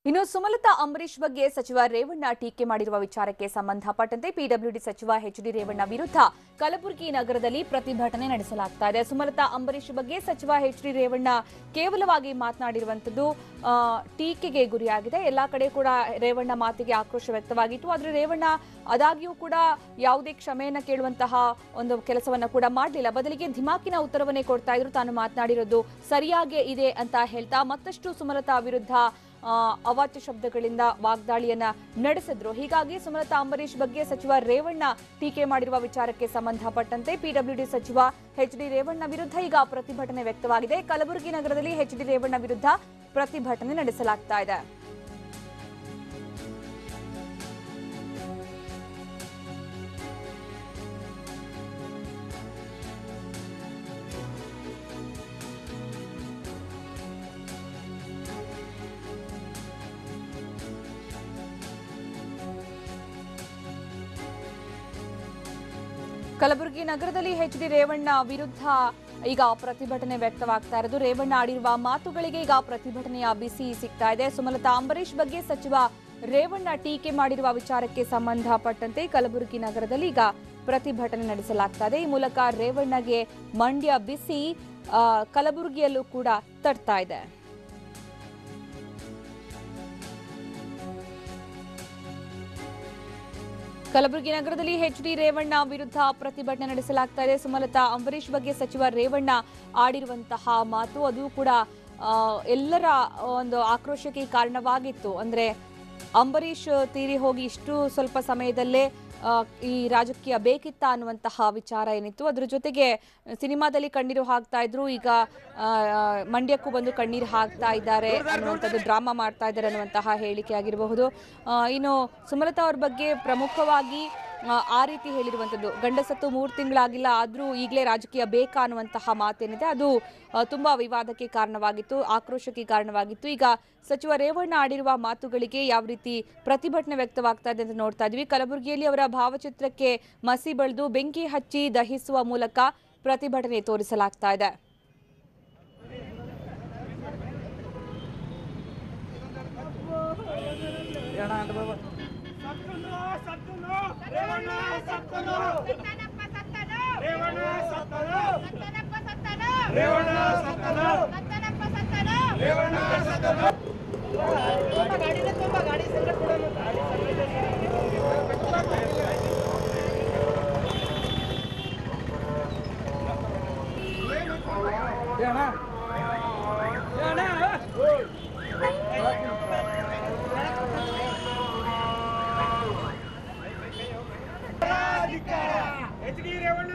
ಇನ್ನು ಸುಮಲತಾ ಅಂಬರೀಶ್ ಬಗ್ಗೆ ಸಚಿವ ರೇವಣ್ಣ ಟೀಕೆ ಮಾಡಿರುವ ವಿಚಾರಕ್ಕೆ ಸಂಬಂಧಪಟ್ಟಂತೆ ಪಿಡಬ್ಲ್ಯೂಡಿ ಸಚಿವ ಎಚ್.ಡಿ. ರೇವಣ್ಣ ವಿರುದ್ಧ ಕಲಬುರಗಿ ನಗರದಲ್ಲಿ ಪ್ರತಿಭಟನೆ ನಡೆಸಲಾಗ್ತಾ ಇದೆ. ಸುಮಲತಾ ಅಂಬರೀಶ್ ಬಗ್ಗೆ ಸಚಿವ ಎಚ್.ಡಿ. ರೇವಣ್ಣ ಕೇವಲವಾಗಿ ಮಾತನಾಡಿರುವಂತದ್ದು ಟೀಕೆಗೆ ಗುರಿಯಾಗಿದೆ. ಎಲ್ಲಾ ಕಡೆ ಕೂಡ ರೇವಣ್ಣ ಮಾತಿಗೆ ಆಕ್ರೋಶ ವ್ಯಕ್ತವಾಗಿತ್ತು. ಆದರೆ ರೇವಣ್ಣ ಆದಾಗ್ಯೂ ಕೂಡ ಯಾವುದೇ ಕ್ಷಮೆಯನ್ನ ಕೇಳುವಂತಹ ಒಂದು ಕೆಲಸವನ್ನ ಕೂಡ ಮಾಡಲಿಲ್ಲ. ಬದಲಿಗೆ ಧಿಮಾಕಿನ ಉತ್ತರವನ್ನೇ ಕೊಡ್ತಾ ಇದ್ರು. ತಾನು ಮಾತನಾಡಿರೋದು ಸರಿಯಾಗೇ ಇದೆ ಅಂತ ಹೇಳ್ತಾ ಮತ್ತಷ್ಟು ಸುಮಲತಾ ವಿರುದ್ಧ ಅವಾಚ್ಯ ಶಬ್ದಗಳಿಂದ ವಾಗ್ದಾಳಿಯನ್ನ ನಡೆಸಿದ್ರು. ಹೀಗಾಗಿ ಸುಮಲತಾ ಅಂಬರೀಶ್ ಬಗ್ಗೆ ಸಚಿವ ರೇವಣ್ಣ ಟೀಕೆ ಮಾಡಿರುವ ವಿಚಾರಕ್ಕೆ ಸಂಬಂಧಪಟ್ಟಂತೆ ಪಿಡಬ್ಲ್ಯೂಡಿ ಸಚಿವ ಎಚ್.ಡಿ. ರೇವಣ್ಣ ವಿರುದ್ಧ ಈಗ ಪ್ರತಿಭಟನೆ ವ್ಯಕ್ತವಾಗಿದೆ. ಕಲಬುರಗಿ ನಗರದಲ್ಲಿ ಎಚ್.ಡಿ. ರೇವಣ್ಣ ವಿರುದ್ಧ ಪ್ರತಿಭಟನೆ ನಡೆಸಲಾಗ್ತಾ ಇದೆ. ಕಲಬುರಗಿ ನಗರದಲ್ಲಿ ಎಚ್.ಡಿ. ರೇವಣ್ಣ ವಿರುದ್ಧ ಈಗ ಪ್ರತಿಭಟನೆ ವ್ಯಕ್ತವಾಗ್ತಾ ಇರೋದು. ರೇವಣ್ಣ ಆಡಿರುವ ಮಾತುಗಳಿಗೆ ಈಗ ಪ್ರತಿಭಟನೆಯ ಬಿಸಿ ಸಿಗ್ತಾ ಇದೆ. ಸುಮಲತಾ ಅಂಬರೀಶ್ ಬಗ್ಗೆ ಸಚಿವ ರೇವಣ್ಣ ಟೀಕೆ ಮಾಡಿರುವ ವಿಚಾರಕ್ಕೆ ಸಂಬಂಧಪಟ್ಟಂತೆ ಕಲಬುರಗಿ ನಗರದಲ್ಲಿ ಈಗ ಪ್ರತಿಭಟನೆ ನಡೆಸಲಾಗ್ತಾ ಇದೆ. ಈ ಮೂಲಕ ರೇವಣ್ಣಗೆ ಮಂಡ್ಯ ಬಿಸಿ ಕಲಬುರಗಿಯಲ್ಲೂ ಕೂಡ ತಡ್ತಾ ಇದೆ. ಕಲಬುರಗಿ ನಗರದಲ್ಲಿ ಎಚ್.ಡಿ. ರೇವಣ್ಣ ವಿರುದ್ಧ ಪ್ರತಿಭಟನೆ ನಡೆಸಲಾಗ್ತಾ ಇದೆ. ಸುಮಲತಾ ಅಂಬರೀಶ್ ಬಗ್ಗೆ ಸಚಿವ ರೇವಣ್ಣ ಆಡಿರುವಂತಹ ಮಾತು ಅದು ಕೂಡ ಎಲ್ಲರ ಒಂದು ಆಕ್ರೋಶಕ್ಕೆ ಕಾರಣವಾಗಿತ್ತು. ಅಂದ್ರೆ ಅಂಬರೀಶ್ ತೀರಿ ಹೋಗಿ ಇಷ್ಟು ಸ್ವಲ್ಪ ಸಮಯದಲ್ಲೇ ಈ ರಾಜಕೀಯ ಬೇಕಿತ್ತ ಅನ್ನುವಂತಹ ವಿಚಾರ ಏನಿತ್ತು. ಅದ್ರ ಜೊತೆಗೆ ಸಿನಿಮಾದಲ್ಲಿ ಕಣ್ಣೀರು ಹಾಕ್ತಾ ಇದ್ರು, ಈಗ ಮಂಡ್ಯಕ್ಕೂ ಬಂದು ಕಣ್ಣೀರು ಹಾಕ್ತಾ ಇದ್ದಾರೆ ಅನ್ನುವಂಥದ್ದು, ಡ್ರಾಮಾ ಮಾಡ್ತಾ ಇದ್ದಾರೆ ಅನ್ನುವಂತಹ ಹೇಳಿಕೆ ಆಗಿರಬಹುದು. ಇನ್ನು ಸುಮಲತಾ ಅವ್ರ ಬಗ್ಗೆ ಪ್ರಮುಖವಾಗಿ ಆ ರೀತಿ ಹೇಳಿರುವಂಥದ್ದು, ಗಂಡಸತ್ತು 3 ತಿಂಗಳಾಗಿಲ್ಲ ಆದರೂ ಈಗಲೇ ರಾಜಕೀಯ ಬೇಕಾ ಅನ್ನುವಂತಹ ಮಾತೇನಿದೆ ಅದು ತುಂಬಾ ವಿವಾದಕ್ಕೆ ಕಾರಣವಾಗಿತ್ತು, ಆಕ್ರೋಶಕ್ಕೆ ಕಾರಣವಾಗಿತ್ತು. ಈಗ ಸಚಿವ ರೇವಣ್ಣ ಆಡಿರುವ ಮಾತುಗಳಿಗೆ ಯಾವ ರೀತಿ ಪ್ರತಿಭಟನೆ ವ್ಯಕ್ತವಾಗ್ತಾ ಇದೆ ಅಂತ ನೋಡ್ತಾ ಇದ್ವಿ. ಕಲಬುರಗಿಯಲ್ಲಿ ಅವರ ಭಾವಚಿತ್ರಕ್ಕೆ ಮಸಿ ಬಳಿದು ಬೆಂಕಿ ಹಚ್ಚಿ ದಹಿಸುವ ಮೂಲಕ ಪ್ರತಿಭಟನೆ ತೋರಿಸಲಾಗ್ತಾ ಇದೆ. ಎಚ್.ಡಿ. ರೇವಣ್ಣ